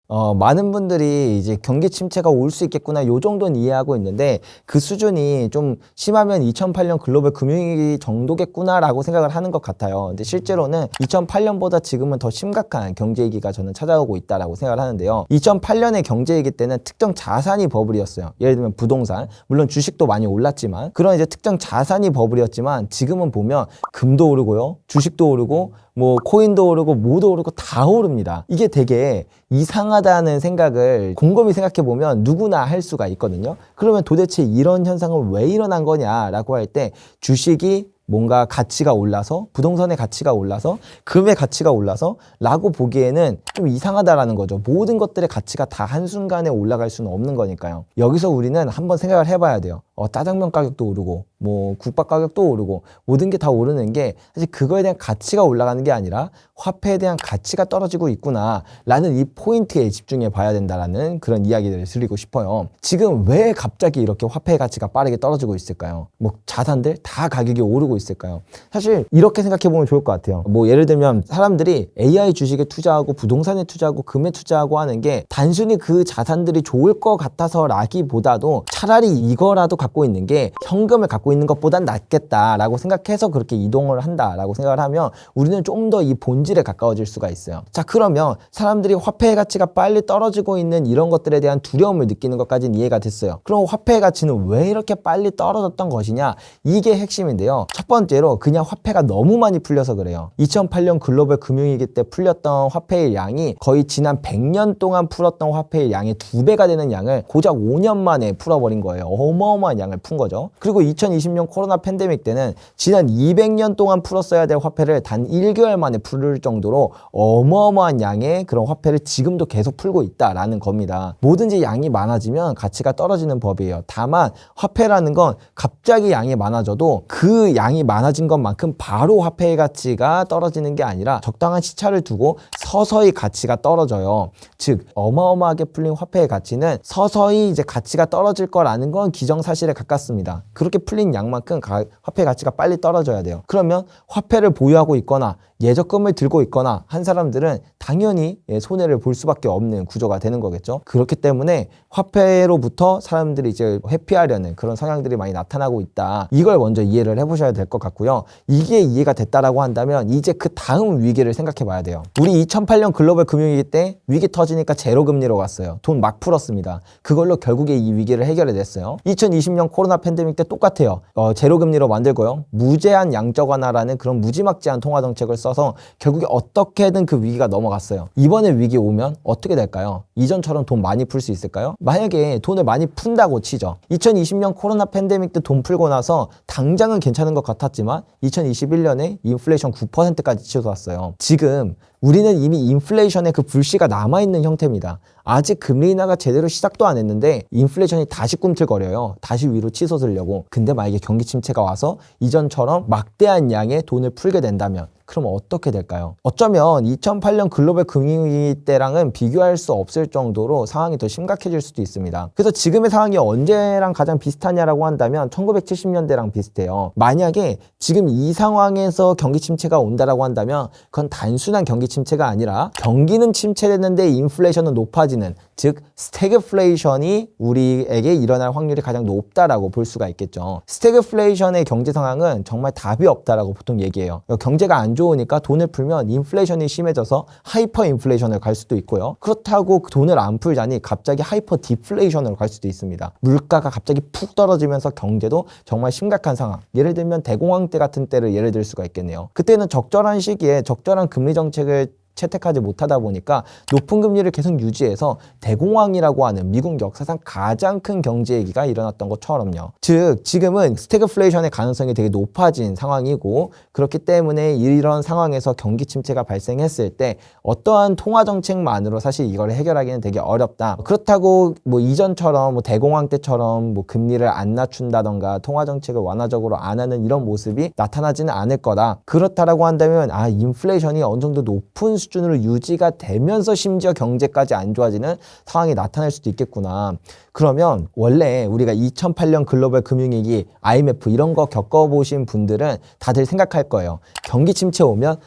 많은 분들이 이제 경기 침체가 올 수 있겠구나 요 정도는 이해하고 있는데 그 수준이 좀 심하면 2008년 글로벌 금융위기 정도겠구나라고 생각을 하는 것 같아요. 근데 실제로는 2008년보다 지금은 더 심각한 경제위기가 저는 찾아오고 있다라고 생각을 하는데요. 2008년의 경제위기 때는 특정 자산이 버블이었어요. 예를 들면 부동산, 물론 주식도 많이 올랐지만 그런 이제 특정 자산이 버블이었지만 지금은 보면 금도 오르고요, 주식도 오르고 뭐 코인도 오르고 뭐도 오르고 다 오릅니다. 이게 되게 이상하다는 생각을 곰곰이 생각해 보면 누구나 할 수가 있거든요. 그러면 도대체 이런 현상은 왜 일어난 거냐라고 할 때 주식이 뭔가 가치가 올라서 부동산의 가치가 올라서 금의 가치가 올라서 라고 보기에는 좀 이상하다라는 거죠. 모든 것들의 가치가 다 한순간에 올라갈 수는 없는 거니까요. 여기서 우리는 한번 생각을 해봐야 돼요. 짜장면 가격도 오르고 뭐 국밥 가격도 오르고 모든 게 다 오르는 게 사실 그거에 대한 가치가 올라가는 게 아니라 화폐에 대한 가치가 떨어지고 있구나 라는 이 포인트에 집중해 봐야 된다라는 그런 이야기들을 드리고 싶어요. 지금 왜 갑자기 이렇게 화폐의 가치가 빠르게 떨어지고 있을까요? 뭐 자산들 다 가격이 오르고 있을까요? 사실 이렇게 생각해 보면 좋을 것 같아요. 뭐 예를 들면 사람들이 AI 주식에 투자하고 부동산에 투자하고 금에 투자하고 하는 게 단순히 그 자산들이 좋을 것 같아서라기보다도 차라리 이거라도 갖고 있는 게 현금을 갖고 있는 것보단 낫겠다라고 생각해서 그렇게 이동을 한다라고 생각을 하면 우리는 좀 더 이 본질에 가까워질 수가 있어요. 자, 그러면 사람들이 화폐의 가치가 빨리 떨어지고 있는 이런 것들에 대한 두려움을 느끼는 것까지는 이해가 됐어요. 그럼 화폐의 가치는 왜 이렇게 빨리 떨어졌던 것이냐? 이게 핵심인데요. 첫 번째로 그냥 화폐가 너무 많이 풀려서 그래요. 2008년 글로벌 금융위기 때 풀렸던 화폐의 양이 거의 지난 100년 동안 풀었던 화폐의 양의 2배가 되는 양을 고작 5년 만에 풀어버린 거예요. 어마어마한 양을 푼 거죠. 그리고 2020년 코로나 팬데믹 때는 지난 200년 동안 풀었어야 될 화폐를 단 1개월 만에 풀을 정도로 어마어마한 양의 그런 화폐를 지금도 계속 풀고 있다라는 겁니다. 뭐든지 양이 많아지면 가치가 떨어지는 법이에요. 다만 화폐라는 건 갑자기 양이 많아져도 그 양이 많아진 것만큼 바로 화폐의 가치가 떨어지는 게 아니라 적당한 시차를 두고 서서히 가치가 떨어져요. 즉 어마어마하게 풀린 화폐의 가치는 서서히 이제 가치가 떨어질 거라는 건 기정사실에 가깝습니다. 그렇게 풀린 양만큼 화폐 가치가 빨리 떨어져야 돼요. 그러면 화폐를 보유하고 있거나 예적금을 들고 있거나 한 사람들은 당연히 손해를 볼 수밖에 없는 구조가 되는 거겠죠. 그렇기 때문에 화폐로부터 사람들이 이제 회피하려는 그런 성향들이 많이 나타나고 있다. 이걸 먼저 이해를 해보셔야 될 것 같고요. 이게 이해가 됐다라고 한다면 이제 그 다음 위기를 생각해 봐야 돼요. 우리 2008년 글로벌 금융위기 때 위기 터지니까 제로금리로 갔어요. 돈 막 풀었습니다. 그걸로 결국에 이 위기를 해결해냈어요. 2020년 코로나 팬데믹 때 똑같아요. 제로금리로 만들고요. 무제한 양적 완화라는 그런 무지막지한 통화 정책을 써서 결국에 어떻게든 그 위기가 넘어갔어요. 이번에 위기 오면 어떻게 될까요? 이전처럼 돈 많이 풀 수 있을까요? 만약에 돈을 많이 푼다고 치죠. 2020년 코로나 팬데믹 때 돈 풀고 나서 당장은 괜찮은 것 같았지만 2021년에 인플레이션 9%까지 치솟았어요. 지금 우리는 이미 인플레이션의 그 불씨가 남아있는 형태입니다. 아직 금리 인하가 제대로 시작도 안 했는데 인플레이션이 다시 꿈틀거려요. 다시 위로 치솟으려고. 근데 만약에 경기 침체가 와서 이전처럼 막대한 양의 돈을 풀게 된다면 그럼 어떻게 될까요? 어쩌면 2008년 글로벌 금융위기 때랑은 비교할 수 없을 정도로 상황이 더 심각해질 수도 있습니다. 그래서 지금의 상황이 언제랑 가장 비슷하냐라고 한다면 1970년대랑 비슷해요. 만약에 지금 이 상황에서 경기 침체가 온다라고 한다면 그건 단순한 경기 침체가 아니라 경기는 침체됐는데 인플레이션은 높아지는, 즉 스태그플레이션이 우리에게 일어날 확률이 가장 높다라고 볼 수가 있겠죠. 스태그플레이션의 경제 상황은 정말 답이 없다라고 보통 얘기해요. 경제가 안 좋으니까 돈을 풀면 인플레이션이 심해져서 하이퍼 인플레이션을 갈 수도 있고요. 그렇다고 돈을 안 풀자니 갑자기 하이퍼 디플레이션으로 갈 수도 있습니다. 물가가 갑자기 푹 떨어지면서 경제도 정말 심각한 상황. 예를 들면 대공황 때 같은 때를 예를 들 수가 있겠네요. 그때는 적절한 시기에 적절한 금리 정책을 채택하지 못하다 보니까 높은 금리를 계속 유지해서 대공황이라고 하는 미국 역사상 가장 큰 경제 위기가 일어났던 것처럼요. 즉 지금은 스태그플레이션의 가능성이 되게 높아진 상황이고 그렇기 때문에 이런 상황에서 경기 침체가 발생했을 때 어떠한 통화 정책만으로 사실 이걸 해결하기는 되게 어렵다. 그렇다고 뭐 이전처럼 뭐 대공황 때처럼 뭐 금리를 안 낮춘다던가 통화 정책을 완화적으로 안 하는 이런 모습이 나타나지는 않을 거다. 그렇다라고 한다면 인플레이션이 어느 정도 높은 수준으로 유지가 되면서 심지어 경제까지 안 좋아지는 상황이 나타날 수도 있겠구나. 그러면 원래 우리가 2008년 글로벌 금융위기, IMF 이런 거 겪어보신 분들은 다들 생각할 거예요. 경기 침체 오면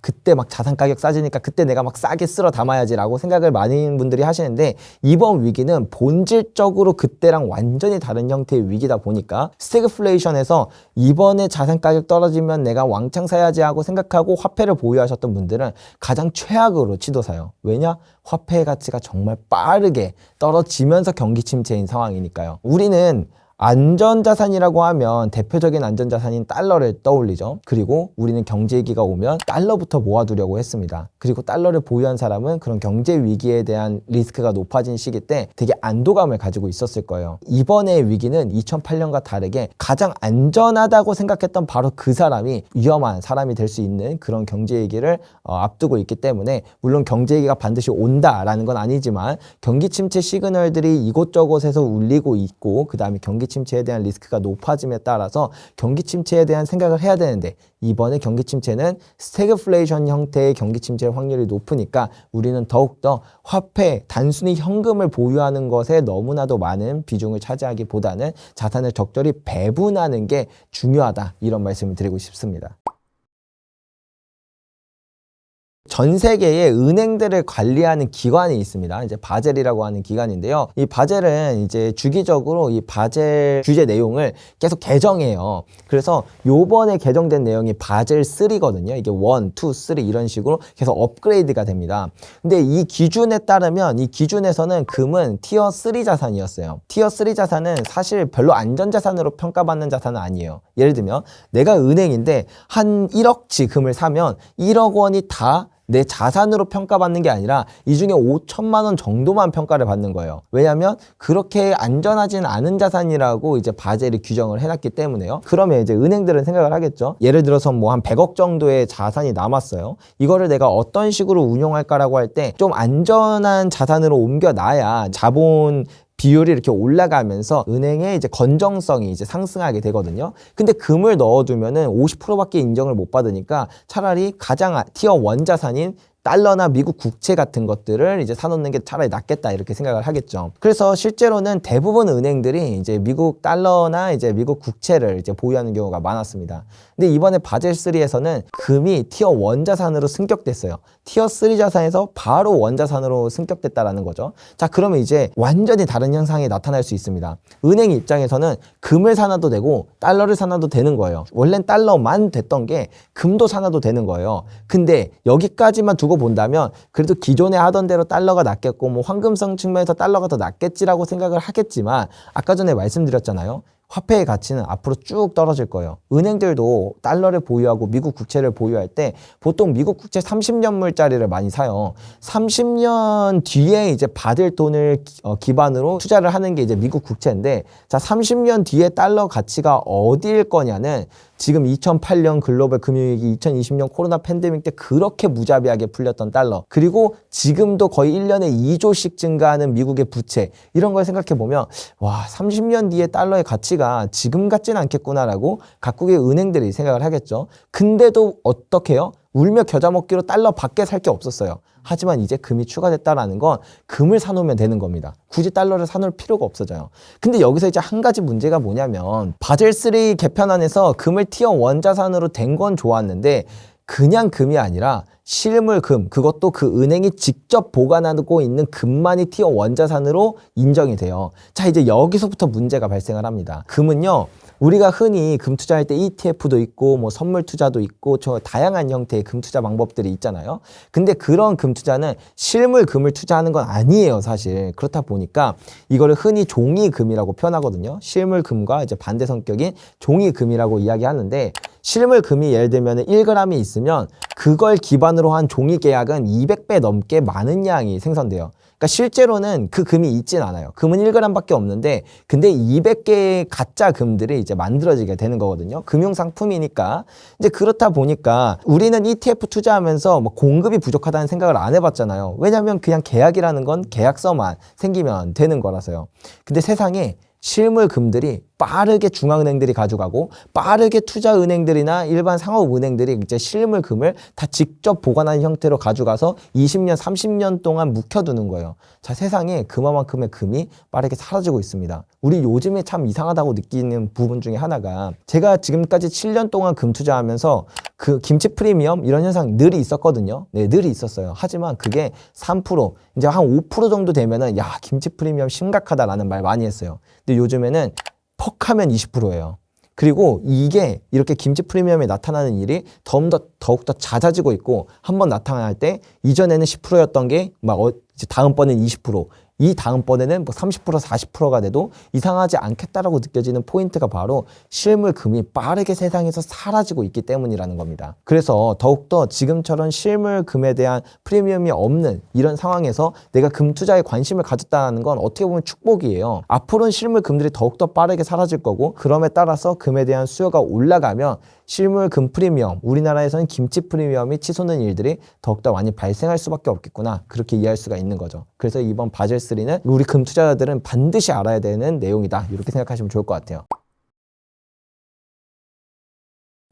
그때 막 자산 가격 싸지니까 그때 내가 막 싸게 쓸어 담아야지 라고 생각을 많은 분들이 하시는데, 이번 위기는 본질적으로 그때랑 완전히 다른 형태의 위기다 보니까 스태그플레이션에서 이번에 자산 가격 떨어지면 내가 왕창 사야지 하고 생각하고 화폐를 보유하셨던 분들은 가장 최악으로 치도사요. 왜냐? 화폐의 가치가 정말 빠르게 떨어지면서 경기 침체인 상황이니까요. 우리는 안전자산이라고 하면 대표적인 안전자산인 달러를 떠올리죠. 그리고 우리는 경제위기가 오면 달러부터 모아두려고 했습니다. 그리고 달러를 보유한 사람은 그런 경제위기에 대한 리스크가 높아진 시기 때 되게 안도감을 가지고 있었을 거예요. 이번의 위기는 2008년과 다르게 가장 안전하다고 생각했던 바로 그 사람이 위험한 사람이 될 수 있는 그런 경제위기를 앞두고 있기 때문에, 물론 경제위기가 반드시 온다라는 건 아니지만 경기 침체 시그널들이 이곳저곳에서 울리고 있고, 그 다음에 경기 침체에 대한 리스크가 높아짐에 따라서 경기 침체에 대한 생각을 해야 되는데, 이번에 경기 침체는 스태그플레이션 형태의 경기 침체의 확률이 높으니까 우리는 더욱더 화폐, 단순히 현금을 보유하는 것에 너무나도 많은 비중을 차지하기보다는 자산을 적절히 배분하는 게 중요하다, 이런 말씀을 드리고 싶습니다. 전 세계의 은행들을 관리하는 기관이 있습니다. 이제 바젤이라고 하는 기관인데요. 이 바젤은 이제 주기적으로 이 바젤 규제 내용을 계속 개정해요. 그래서 요번에 개정된 내용이 바젤 3거든요. 이게 1, 2, 3 이런 식으로 계속 업그레이드가 됩니다. 근데 이 기준에 따르면, 이 기준에서는 금은 티어 3 자산이었어요. 티어 3 자산은 사실 별로 안전자산으로 평가받는 자산은 아니에요. 예를 들면 내가 은행인데 한 1억치 금을 사면 1억 원이 다 내 자산으로 평가받는 게 아니라 이 중에 5천만 원 정도만 평가를 받는 거예요. 왜냐하면 그렇게 안전하진 않은 자산이라고 이제 바젤이 규정을 해놨기 때문에요. 그러면 이제 은행들은 생각을 하겠죠. 예를 들어서 뭐 한 100억 정도의 자산이 남았어요. 이거를 내가 어떤 식으로 운용할까라고 할 때 좀 안전한 자산으로 옮겨놔야 자본 비율이 이렇게 올라가면서 은행의 이제 건정성이 이제 상승하게 되거든요. 근데 금을 넣어두면은 50%밖에 인정을 못 받으니까 차라리 가장 티어 1 자산인 달러나 미국 국채 같은 것들을 이제 사놓는 게 차라리 낫겠다, 이렇게 생각을 하겠죠. 그래서 실제로는 대부분 은행들이 이제 미국 달러나 이제 미국 국채를 이제 보유하는 경우가 많았습니다. 근데 이번에 바젤 3에서는 금이 티어 1 자산으로 승격됐어요. 티어 3 자산에서 바로 원자산으로 승격됐다라는 거죠. 자, 그러면 이제 완전히 다른 현상이 나타날 수 있습니다. 은행 입장에서는 금을 사놔도 되고 달러를 사놔도 되는 거예요. 원래는 달러만 됐던 게 금도 사놔도 되는 거예요. 근데 여기까지만 두고 본다면 그래도 기존에 하던 대로 달러가 낫겠고 뭐 황금성 측면에서 달러가 더 낫겠지라고 생각을 하겠지만, 아까 전에 말씀드렸잖아요. 화폐의 가치는 앞으로 쭉 떨어질 거예요. 은행들도 달러를 보유하고 미국 국채를 보유할 때 보통 미국 국채 30년물짜리를 많이 사요. 30년 뒤에 이제 받을 돈을 기반으로 투자를 하는 게 이제 미국 국채인데, 자, 30년 뒤에 달러 가치가 어디일 거냐는 지금 2008년 글로벌 금융위기, 2020년 코로나 팬데믹 때 그렇게 무자비하게 풀렸던 달러, 그리고 지금도 거의 1년에 2조씩 증가하는 미국의 부채, 이런 걸 생각해 보면 와, 30년 뒤에 달러의 가치가 지금 같지는 않겠구나라고 각국의 은행들이 생각을 하겠죠. 근데도 어떻게 해요? 울며 겨자 먹기로 달러 밖에 살 게 없었어요. 하지만 이제 금이 추가됐다라는 건 금을 사놓으면 되는 겁니다. 굳이 달러를 사놓을 필요가 없어져요. 근데 여기서 이제 한 가지 문제가 뭐냐면, 바젤 3 개편안에서 금을 티어 1 자산으로 된 건 좋았는데 그냥 금이 아니라 실물금, 그것도 그 은행이 직접 보관하고 있는 금만이 티어 1 자산으로 인정이 돼요. 자, 이제 여기서부터 문제가 발생을 합니다. 금은요, 우리가 흔히 금 투자할 때 ETF도 있고 뭐 선물 투자도 있고 저 다양한 형태의 금 투자 방법들이 있잖아요. 근데 그런 금 투자는 실물 금을 투자하는 건 아니에요, 사실. 그렇다 보니까 이거를 흔히 종이금이라고 표현하거든요. 실물 금과 이제 반대 성격인 종이금이라고 이야기하는데, 실물 금이 예를 들면 1g이 있으면 그걸 기반으로 한 종이 계약은 200배 넘게 많은 양이 생성돼요. 그러니까 실제로는 그 금이 있진 않아요. 금은 1g밖에 없는데 근데 200개의 가짜 금들이 이제 만들어지게 되는 거거든요. 금융상품이니까. 이제 그렇다 보니까 우리는 ETF 투자하면서 뭐 공급이 부족하다는 생각을 안 해봤잖아요. 왜냐하면 그냥 계약이라는 건 계약서만 생기면 되는 거라서요. 근데 세상에 실물 금들이 빠르게 중앙은행들이 가져가고 빠르게 투자은행들이나 일반 상업은행들이 이제 실물 금을 다 직접 보관하는 형태로 가져가서 20년, 30년 동안 묵혀두는 거예요. 자, 세상에 그만큼의 금이 빠르게 사라지고 있습니다. 우리 요즘에 참 이상하다고 느끼는 부분 중에 하나가 제가 지금까지 7년 동안 금 투자하면서 그 김치 프리미엄 이런 현상 늘 있었거든요. 네, 늘 있었어요. 하지만 그게 3% 이제 한 5% 정도 되면은 야, 김치 프리미엄 심각하다라는 말 많이 했어요. 근데 요즘에는 퍽 하면 20%예요. 그리고 이게 이렇게 김치 프리미엄에 나타나는 일이 더욱더 잦아지고 있고 한번 나타날 때 이전에는 10%였던 게 막 이제 다음번엔 20%, 이 다음번에는 뭐 30%, 40%가 돼도 이상하지 않겠다라고 느껴지는 포인트가 바로 실물 금이 빠르게 세상에서 사라지고 있기 때문이라는 겁니다. 그래서 더욱더 지금처럼 실물 금에 대한 프리미엄이 없는 이런 상황에서 내가 금 투자에 관심을 가졌다는 건 어떻게 보면 축복이에요. 앞으로는 실물 금들이 더욱더 빠르게 사라질 거고 그럼에 따라서 금에 대한 수요가 올라가면 실물 금 프리미엄, 우리나라에서는 김치 프리미엄이 치솟는 일들이 더욱더 많이 발생할 수밖에 없겠구나, 그렇게 이해할 수가 있는 거죠. 그래서 이번 바젤3는 우리 금 투자자들은 반드시 알아야 되는 내용이다, 이렇게 생각하시면 좋을 것 같아요.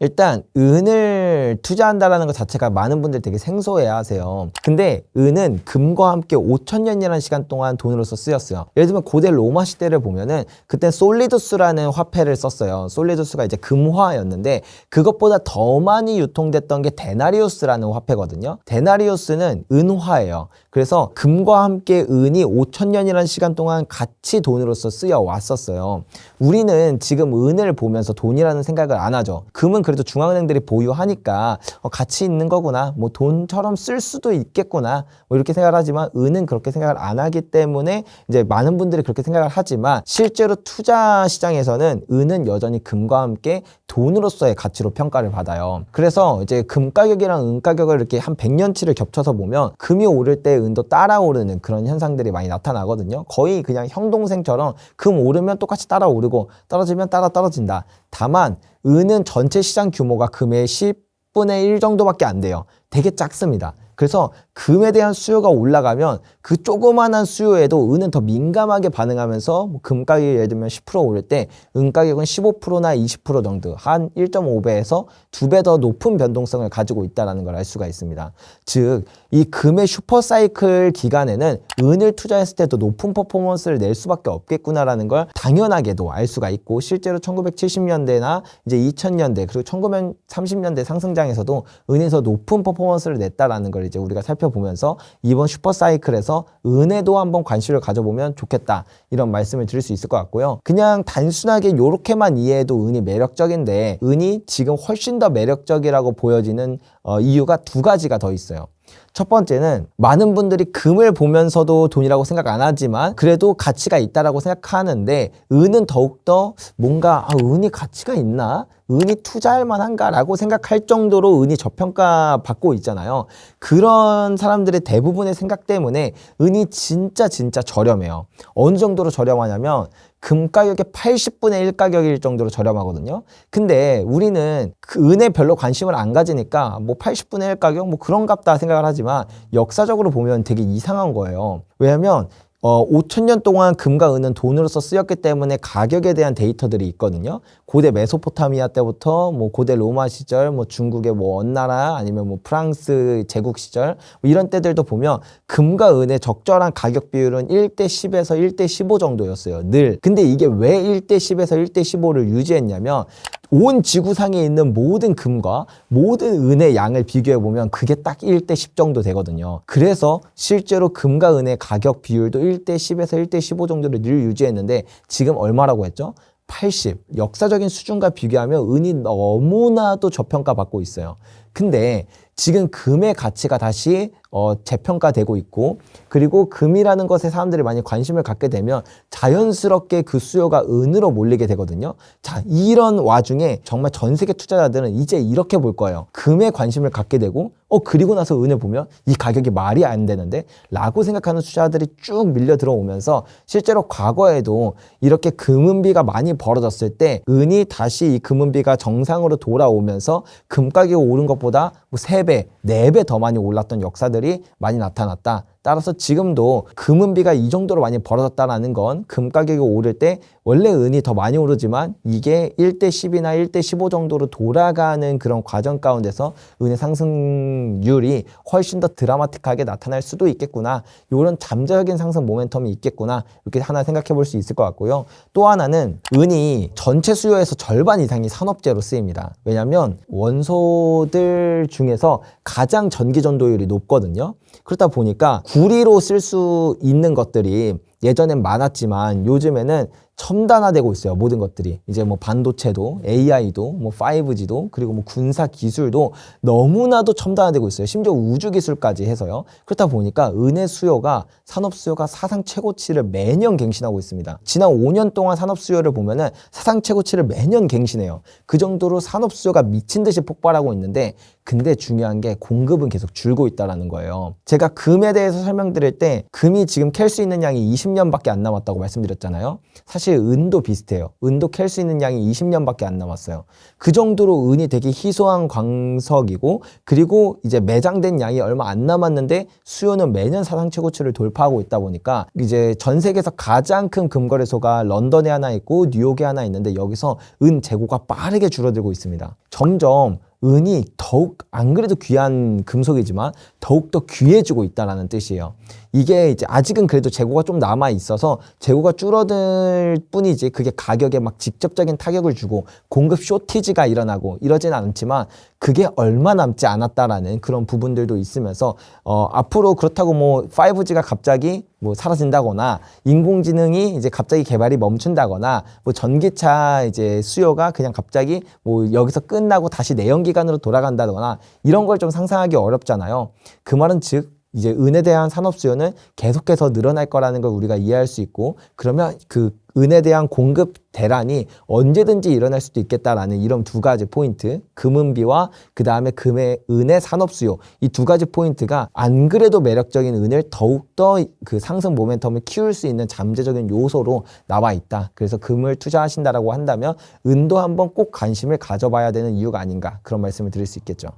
일단 은을 투자한다는 것 자체가 많은 분들이 되게 생소해야 하세요. 근데 은은 금과 함께 5,000년이라는 시간 동안 돈으로서 쓰였어요. 예를 들면 고대 로마 시대를 보면은 그때 솔리두스라는 화폐를 썼어요. 솔리두스가 이제 금화였는데 그것보다 더 많이 유통됐던 게 데나리우스라는 화폐거든요. 데나리우스는 은화예요. 그래서 금과 함께 은이 5,000년이라는 시간 동안 같이 돈으로서 쓰여 왔었어요. 우리는 지금 은을 보면서 돈이라는 생각을 안 하죠. 금은 그래도 중앙은행들이 보유하니까 가치 있는 거구나, 뭐 돈처럼 쓸 수도 있겠구나, 뭐 이렇게 생각을 하지만 은은 그렇게 생각을 안 하기 때문에 이제 많은 분들이 그렇게 생각을 하지만 실제로 투자 시장에서는 은은 여전히 금과 함께 돈으로서의 가치로 평가를 받아요. 그래서 이제 금 가격이랑 은 가격을 이렇게 한 100년치를 겹쳐서 보면 금이 오를 때 은도 따라 오르는 그런 현상들이 많이 나타나거든요. 거의 그냥 형동생처럼 금 오르면 똑같이 따라 오르고 떨어지면 따라 떨어진다. 다만 은은 전체 시장 규모가 금의 10분의 1 정도밖에 안 돼요. 되게 작습니다. 그래서 금에 대한 수요가 올라가면 그 조그만한 수요에도 은은 더 민감하게 반응하면서 뭐 금 가격이 예를 들면 10% 오를 때 은 가격은 15%나 20% 정도, 한 1.5배에서 2배 더 높은 변동성을 가지고 있다는 걸 알 수가 있습니다. 즉, 이 금의 슈퍼사이클 기간에는 은을 투자했을 때도 높은 퍼포먼스를 낼 수밖에 없겠구나라는 걸 당연하게도 알 수가 있고, 실제로 1970년대나 이제 2000년대 그리고 1930년대 상승장에서도 은에서 높은 퍼포먼스를 냈다라는 걸 이제 우리가 살펴보면서 이번 슈퍼사이클에서 은에도 한번 관심을 가져보면 좋겠다, 이런 말씀을 드릴 수 있을 것 같고요. 그냥 단순하게 이렇게만 이해해도 은이 매력적인데 은이 지금 훨씬 더 매력적이라고 보여지는 이유가 두 가지가 더 있어요. 첫 번째는 많은 분들이 금을 보면서도 돈이라고 생각 안 하지만 그래도 가치가 있다라고 생각하는데 은은 더욱더 뭔가 은이 가치가 있나? 은이 투자할 만한가? 라고 생각할 정도로 은이 저평가 받고 있잖아요. 그런 사람들의 대부분의 생각 때문에 은이 진짜 저렴해요. 어느 정도로 저렴하냐면 금 가격의 80분의 1 가격일 정도로 저렴하거든요. 근데 우리는 그 은에 별로 관심을 안 가지니까 뭐 80분의 1 가격 뭐 그런갑다 생각을 하지만 역사적으로 보면 되게 이상한 거예요. 왜냐면 5,000년 동안 금과 은은 돈으로서 쓰였기 때문에 가격에 대한 데이터들이 있거든요. 고대 메소포타미아 때부터 뭐 고대 로마 시절, 뭐 중국의 뭐 원나라 아니면 뭐 프랑스 제국 시절 뭐 이런 때들도 보면 금과 은의 적절한 가격 비율은 1대 10에서 1대 15 정도였어요. 늘. 근데 이게 왜 1대 10에서 1대 15를 유지했냐면 온 지구상에 있는 모든 금과 모든 은의 양을 비교해보면 그게 딱 1대 10 정도 되거든요. 그래서 실제로 금과 은의 가격 비율도 1대 10에서 1대 15 정도를 늘 유지했는데 지금 얼마라고 했죠? 80. 역사적인 수준과 비교하면 은이 너무나도 저평가받고 있어요. 근데 지금 금의 가치가 다시 재평가되고 있고, 그리고 금이라는 것에 사람들이 많이 관심을 갖게 되면 자연스럽게 그 수요가 은으로 몰리게 되거든요. 자, 이런 와중에 정말 전 세계 투자자들은 이제 이렇게 볼 거예요. 금에 관심을 갖게 되고 그리고 나서 은을 보면 이 가격이 말이 안 되는데 라고 생각하는 투자자들이 쭉 밀려 들어오면서 실제로 과거에도 이렇게 금은비가 많이 벌어졌을 때 은이 다시 이 금은비가 정상으로 돌아오면서 금 가격이 오른 것보다 뭐 3배, 4배 더 많이 올랐던 역사들이 많이 나타났다. 따라서 지금도 금은비가 이 정도로 많이 벌어졌다는 건 금 가격이 오를 때 원래 은이 더 많이 오르지만 이게 1대10이나 1대15 정도로 돌아가는 그런 과정 가운데서 은의 상승률이 훨씬 더 드라마틱하게 나타날 수도 있겠구나. 이런 잠재적인 상승 모멘텀이 있겠구나. 이렇게 하나 생각해 볼 수 있을 것 같고요. 또 하나는 은이 전체 수요에서 절반 이상이 산업재로 쓰입니다. 왜냐하면 원소들 중에서 가장 전기 전도율이 높거든요. 그렇다 보니까 구리로 쓸 수 있는 것들이 예전엔 많았지만 요즘에는 첨단화되고 있어요. 모든 것들이. 이제 뭐 반도체도, AI도, 뭐 5G도, 그리고 뭐 군사 기술도 너무나도 첨단화되고 있어요. 심지어 우주 기술까지 해서요. 그렇다 보니까 은의 수요가, 산업 수요가 사상 최고치를 매년 갱신하고 있습니다. 지난 5년 동안 산업 수요를 보면은 사상 최고치를 매년 갱신해요. 그 정도로 산업 수요가 미친 듯이 폭발하고 있는데, 근데 중요한 게 공급은 계속 줄고 있다는 거예요. 제가 금에 대해서 설명드릴 때 금이 지금 캘 수 있는 양이 20년밖에 안 남았다고 말씀드렸잖아요. 사실 은도 비슷해요. 은도 캘 수 있는 양이 20년밖에 안 남았어요. 그 정도로 은이 되게 희소한 광석이고, 그리고 이제 매장된 양이 얼마 안 남았는데 수요는 매년 사상 최고치를 돌파하고 있다 보니까 이제 전 세계에서 가장 큰 금거래소가 런던에 하나 있고 뉴욕에 하나 있는데 여기서 은 재고가 빠르게 줄어들고 있습니다. 점점 은이 더욱, 안 그래도 귀한 금속이지만 더욱더 귀해지고 있다는 뜻이에요. 이게 이제 아직은 그래도 재고가 좀 남아 있어서 재고가 줄어들 뿐이지 그게 가격에 막 직접적인 타격을 주고 공급 쇼티지가 일어나고 이러지는 않지만 그게 얼마 남지 않았다라는 그런 부분들도 있으면서 앞으로 그렇다고 뭐 5G가 갑자기 뭐 사라진다거나 인공지능이 이제 갑자기 개발이 멈춘다거나 뭐 전기차 이제 수요가 그냥 갑자기 뭐 여기서 끝나고 다시 내연기관으로 돌아간다거나 이런 걸 좀 상상하기 어렵잖아요. 그 말은 즉 이제 은에 대한 산업 수요는 계속해서 늘어날 거라는 걸 우리가 이해할 수 있고, 그러면 그 은에 대한 공급 대란이 언제든지 일어날 수도 있겠다라는 이런 두 가지 포인트, 금은비와 그 다음에 은의 산업 수요, 이 두 가지 포인트가 안 그래도 매력적인 은을 더욱더 그 상승 모멘텀을 키울 수 있는 잠재적인 요소로 나와 있다. 그래서 금을 투자하신다라고 한다면 은도 한번 꼭 관심을 가져봐야 되는 이유가 아닌가, 그런 말씀을 드릴 수 있겠죠.